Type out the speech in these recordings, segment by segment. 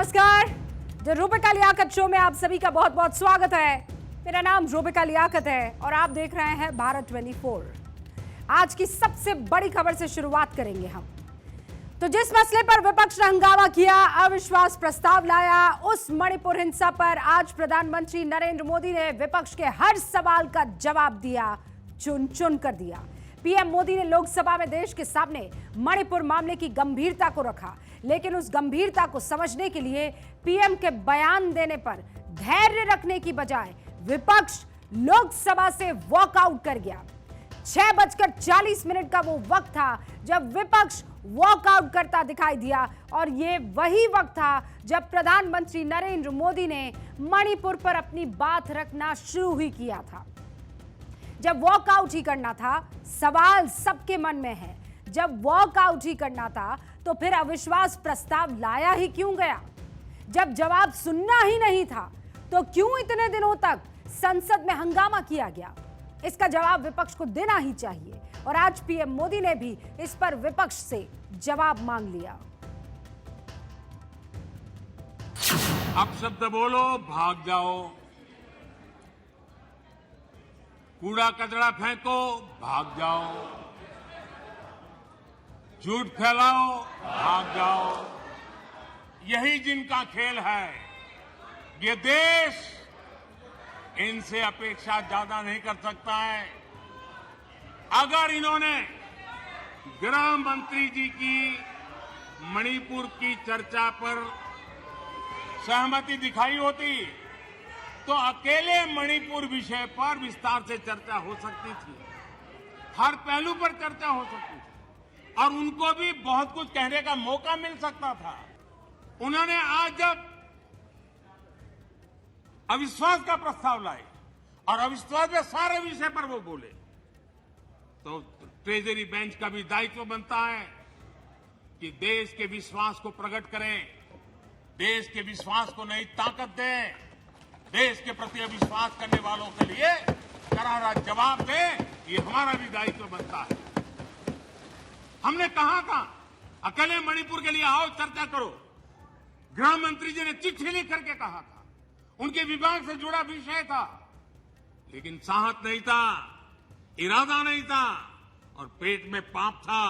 नमस्कार। The Rubika Liaquat show में आप सभी का बहुत बहुत स्वागत है। मेरा नाम रूबिका लियाकत है और आप देख रहे हैं भारत 24। आज की सबसे बड़ी खबर से शुरुआत करेंगे हम। तो जिस मसले पर विपक्ष ने हंगामा किया, अविश्वास प्रस्ताव लाया, उस मणिपुर हिंसा पर आज प्रधानमंत्री नरेंद्र मोदी ने विपक्ष के हर सवाल का जवाब दिया, चुन चुन कर दिया। पीएम मोदी ने लोकसभा में देश के सामने मणिपुर मामले की गंभीरता को रखा, लेकिन उस गंभीरता को समझने के लिए पीएम के बयान देने पर धैर्य रखने की बजाय विपक्ष लोकसभा से वॉकआउट कर गया। 6:40 का वो वक्त था जब विपक्ष वॉकआउट करता दिखाई दिया और ये वही वक्त था जब प्रधानमंत्री नरेंद्र मोदी ने मणिपुर पर अपनी बात रखना शुरू ही किया था। जब वॉकआउट ही करना था, सवाल सबके मन में है, जब वॉकआउट ही करना था तो फिर अविश्वास प्रस्ताव लाया ही क्यों गया? जब जवाब सुनना ही नहीं था तो क्यों इतने दिनों तक संसद में हंगामा किया गया? इसका जवाब विपक्ष को देना ही चाहिए और आज पीएम मोदी ने भी इस पर विपक्ष से जवाब मांग लिया। अब शब्द बोलो, भाग जाओ, कूड़ा कचरा फेंको, भाग जाओ, झूठ फैलाओ, भाग जाओ। यही जिनका खेल है। ये देश इनसे अपेक्षा ज्यादा नहीं कर सकता है। अगर इन्होंने गृह मंत्री जी की मणिपुर की चर्चा पर सहमति दिखाई होती तो अकेले मणिपुर विषय पर विस्तार से चर्चा हो सकती थी, हर पहलू पर चर्चा हो सकती थी और उनको भी बहुत कुछ कहने का मौका मिल सकता था। उन्होंने आज जब अविश्वास का प्रस्ताव लाए और अविश्वास में सारे विषय पर वो बोले तो ट्रेजरी बेंच का भी दायित्व बनता है कि देश के विश्वास को प्रकट करें, देश के विश्वास को नई ताकत दें, देश के प्रति अविश्वास करने वालों के लिए करारा जवाब दें। ये हमारा भी दायित्व बनता है। हमने कहा था अकेले मणिपुर के लिए आओ, चर्चा करो। गृह मंत्री जी ने चिट्ठी लिख करके कहा था, उनके विभाग से जुड़ा विषय था, लेकिन साहस नहीं था, इरादा नहीं था और पेट में पाप था।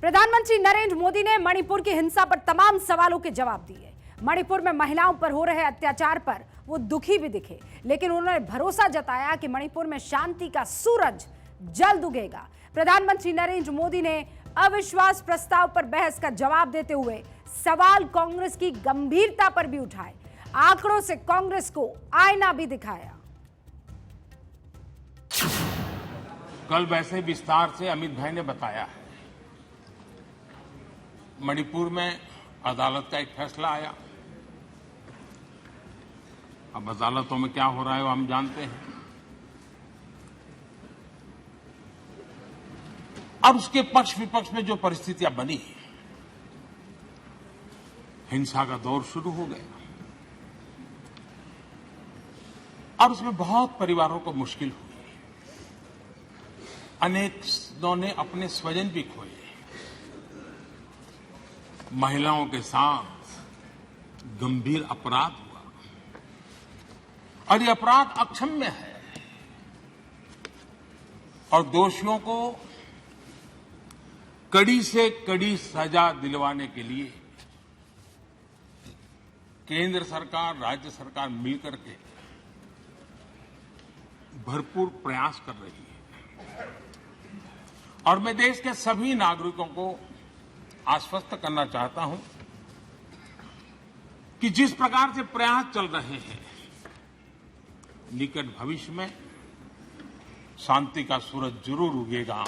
प्रधानमंत्री नरेंद्र मोदी ने मणिपुर की हिंसा पर तमाम सवालों के जवाब दिए। मणिपुर में महिलाओं पर हो रहे अत्याचार पर वो दुखी भी दिखे, लेकिन उन्होंने भरोसा जताया कि मणिपुर में शांति का सूरज जल्द उगेगा। प्रधानमंत्री नरेंद्र मोदी ने अविश्वास प्रस्ताव पर बहस का जवाब देते हुए सवाल कांग्रेस की गंभीरता पर भी उठाए, आंकड़ों से कांग्रेस को आईना भी दिखाया। कल वैसे विस्तार से अमित भाई ने बताया है। मणिपुर में अदालत का एक फैसला आया। अब अदालतों में क्या हो रहा है वो हम जानते हैं। अब उसके पक्ष विपक्ष में जो परिस्थितियां बनी, हिंसा का दौर शुरू हो गया और उसमें बहुत परिवारों को मुश्किल हुई। अनेकों ने अपने स्वजन भी खोए। महिलाओं के साथ गंभीर अपराध हुआ और ये अपराध अक्षम्य है और दोषियों को कड़ी से कड़ी सजा दिलवाने के लिए केंद्र सरकार, राज्य सरकार मिलकर के भरपूर प्रयास कर रही है और मैं देश के सभी नागरिकों को आश्वस्त करना चाहता हूं कि जिस प्रकार से प्रयास चल रहे हैं, निकट भविष्य में शांति का सूरज जरूर उगेगा।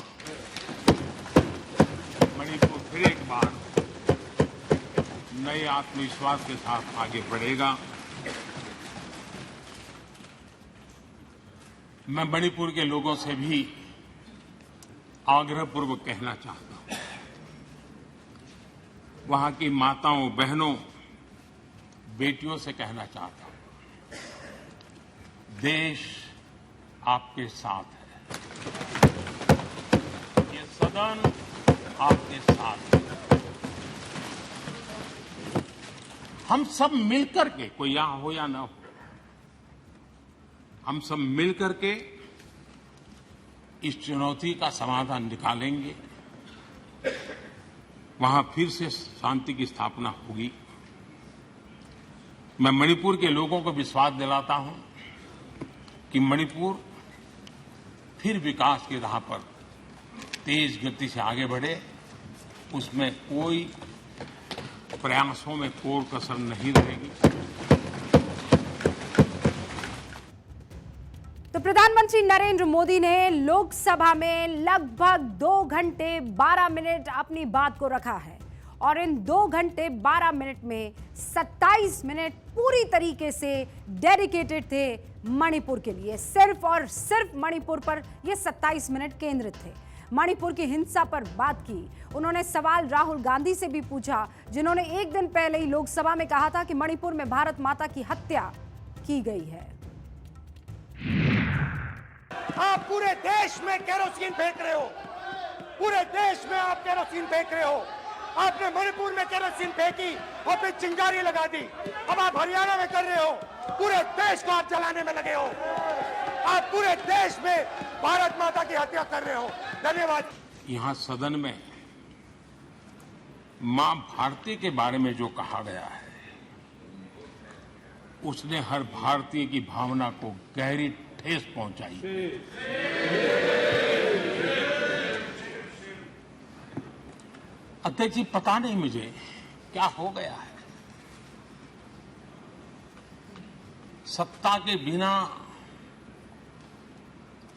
मणिपुर फिर एक बार नए आत्मविश्वास के साथ आगे बढ़ेगा। मैं मणिपुर के लोगों से भी आग्रहपूर्वक कहना चाहता हूं, वहां की माताओं, बहनों, बेटियों से कहना चाहता हूं, देश आपके साथ है। ये सदन आपके साथ है। हम सब मिलकर के, कोई यहां हो या ना हो, हम सब मिलकर के इस चुनौती का समाधान निकालेंगे। वहां फिर से शांति की स्थापना होगी। मैं मणिपुर के लोगों को विश्वास दिलाता हूं कि मणिपुर फिर विकास की राह पर तेज गति से आगे बढ़े, उसमें कोई प्रयासों में कोई कसर नहीं रहेगी। तो प्रधानमंत्री नरेंद्र मोदी ने लोकसभा में लगभग 2 घंटे 12 मिनट अपनी बात को रखा है और इन 2 घंटे 12 मिनट में 27 मिनट पूरी तरीके से डेडिकेटेड थे मणिपुर के लिए। सिर्फ और सिर्फ मणिपुर पर ये 27 मिनट केंद्रित थे। मणिपुर की हिंसा पर बात की। उन्होंने सवाल राहुल गांधी से भी पूछा, जिन्होंने एक दिन पहले ही लोकसभा में कहा था कि मणिपुर में भारत माता की हत्या की गई है। आप पूरे देश में केरोसिन फेंक रहे हो, पूरे देश में आप केरोसिन फेंक रहे हो। आपने मणिपुर में केरोसिन फेंकी और फिर चिंगारी लगा दी। अब आप हरियाणा में कर रहे हो, पूरे देश को आप जलाने में लगे हो। आप पूरे देश में भारत माता की हत्या कर रहे हो। धन्यवाद। यहां सदन में मां भारती के बारे में जो कहा गया है, उसने हर भारतीय की भावना को गहरी ठेस पहुंचाई। अध्यक्ष जी, पता नहीं मुझे क्या हो गया है। सत्ता के बिना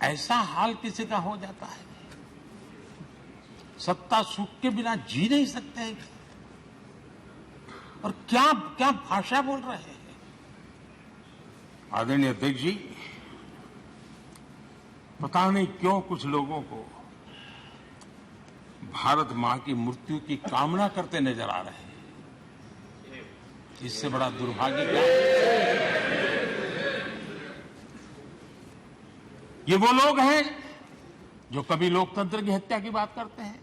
ऐसा हाल किसी का हो जाता है। सत्ता सुख के बिना जी नहीं सकते। और क्या क्या भाषा बोल रहे हैं। आदरणीय अध्यक्ष जी, पता नहीं क्यों कुछ लोगों को भारत मां की मृत्यु की कामना करते नजर आ रहे हैं। इससे बड़ा दुर्भाग्य क्या है। ये वो लोग हैं जो कभी लोकतंत्र की हत्या की बात करते हैं,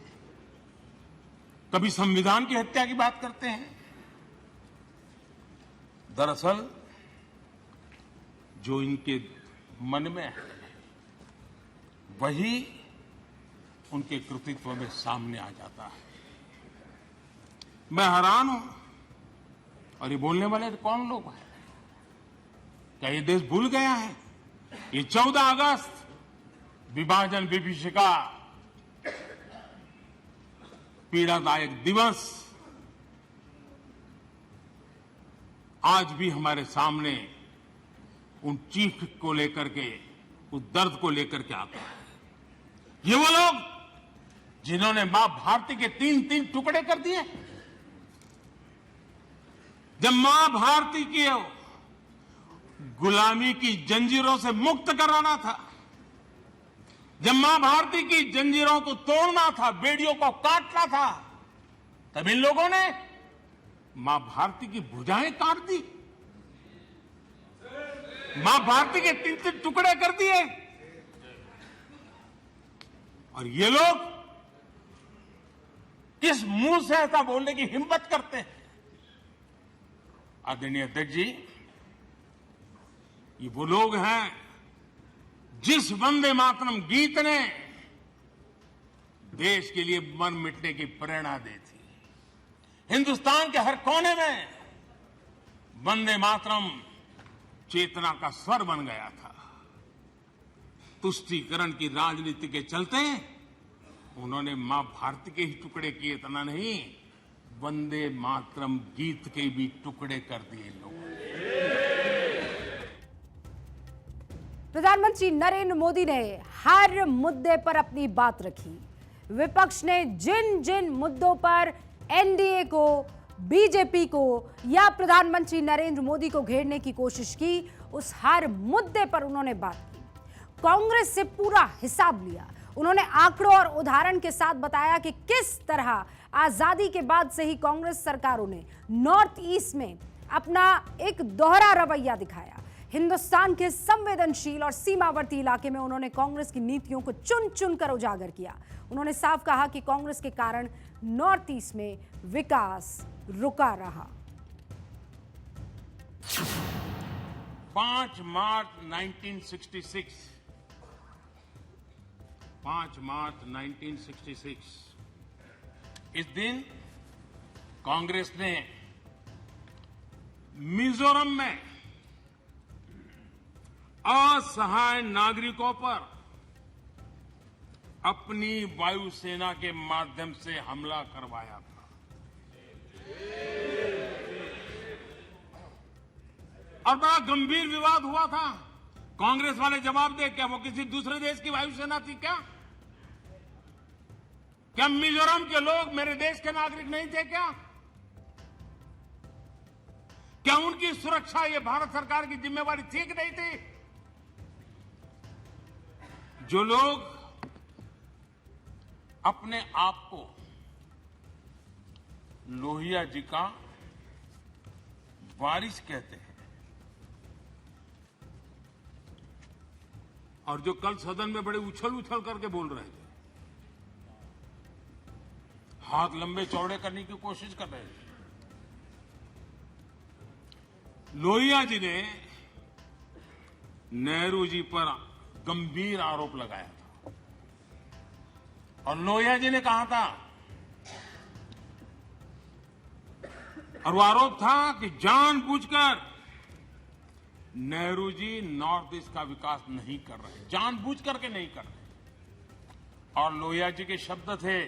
कभी संविधान की हत्या की बात करते हैं। दरअसल जो इनके मन में है, वही उनके कृतित्व में सामने आ जाता है। मैं हैरान हूं। और ये बोलने वाले कौन लोग हैं? क्या ये देश भूल गया है? ये 14 अगस्त विभाजन विभीषिका पीड़ादायक दिवस आज भी हमारे सामने उन चीख को लेकर के, उस दर्द को लेकर के आता है। ये वो लोग जिन्होंने मां भारती के 3-3 टुकड़े कर दिए। जब मां भारती की गुलामी की जंजीरों से मुक्त कराना था, जब मां भारती की जंजीरों को तोड़ना था, बेड़ियों को काटना था, तब इन लोगों ने मां भारती की भुजाएं काट दी, मां भारती के 3-3 टुकड़े कर दिए। और ये लोग किस मुंह से ऐसा बोलने की हिम्मत करते हैं? आदरणीय अध्यक्ष जी, ये वो लोग हैं जिस वंदे मातरम गीत ने देश के लिए मर मिटने की प्रेरणा दी थी। हिंदुस्तान के हर कोने में वंदे मातरम चेतना का स्वर बन गया था। तुष्टीकरण की राजनीति के चलते उन्होंने मां भारती के ही टुकड़े किए, इतना नहीं, वंदे मातरम गीत के भी टुकड़े कर दिए लोगों ने। प्रधानमंत्री नरेंद्र मोदी ने हर मुद्दे पर अपनी बात रखी। विपक्ष ने जिन जिन मुद्दों पर एनडीए को, बीजेपी को या प्रधानमंत्री नरेंद्र मोदी को घेरने की कोशिश की, उस हर मुद्दे पर उन्होंने बात की। कांग्रेस से पूरा हिसाब लिया। उन्होंने आंकड़ों और उदाहरण के साथ बताया कि किस तरह आजादी के बाद से ही कांग्रेस सरकारों ने नॉर्थ ईस्ट में अपना एक दोहरा रवैया दिखाया। हिंदुस्तान के संवेदनशील और सीमावर्ती इलाके में उन्होंने कांग्रेस की नीतियों को चुन चुन कर उजागर किया। उन्होंने साफ कहा कि कांग्रेस के कारण नॉर्थ ईस्ट में विकास रुका रहा। 5 मार्च 1966 5 मार्च 1966 इस दिन कांग्रेस ने मिजोरम में असहाय नागरिकों पर अपनी वायुसेना के माध्यम से हमला करवाया था। और बड़ा गंभीर विवाद हुआ था। कांग्रेस वाले जवाब दे, क्या वो किसी दूसरे देश की वायुसेना थी क्या? क्या मिजोरम के लोग मेरे देश के नागरिक नहीं थे क्या? क्या उनकी सुरक्षा ये भारत सरकार की जिम्मेवारी थी कि नहीं थी? जो लोग अपने आप को लोहिया जी का वारिस कहते हैं और जो कल सदन में बड़े उछल करके बोल रहे थे, हाथ लंबे चौड़े करने की कोशिश कर रहे थे, लोहिया जी ने नेहरू जी पर गंभीर आरोप लगाया था और लोहिया जी ने कहा था, और वो आरोप था कि जानबूझकर नेहरू जी नॉर्थ ईस्ट का विकास नहीं कर रहे, जानबूझ करके नहीं कर रहे। और लोहिया जी के शब्द थे,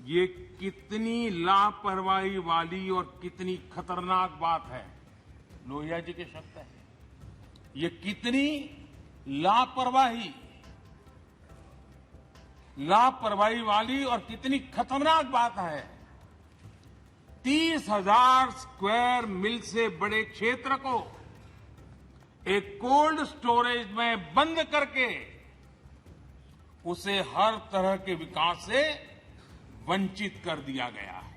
ये कितनी लापरवाही वाली और कितनी खतरनाक बात है। लोहिया जी के शब्द हैं, ये कितनी लापरवाही वाली और कितनी खतरनाक बात है। 30,000 स्क्वायर मील से बड़े क्षेत्र को एक कोल्ड स्टोरेज में बंद करके उसे हर तरह के विकास से वंचित कर दिया गया है।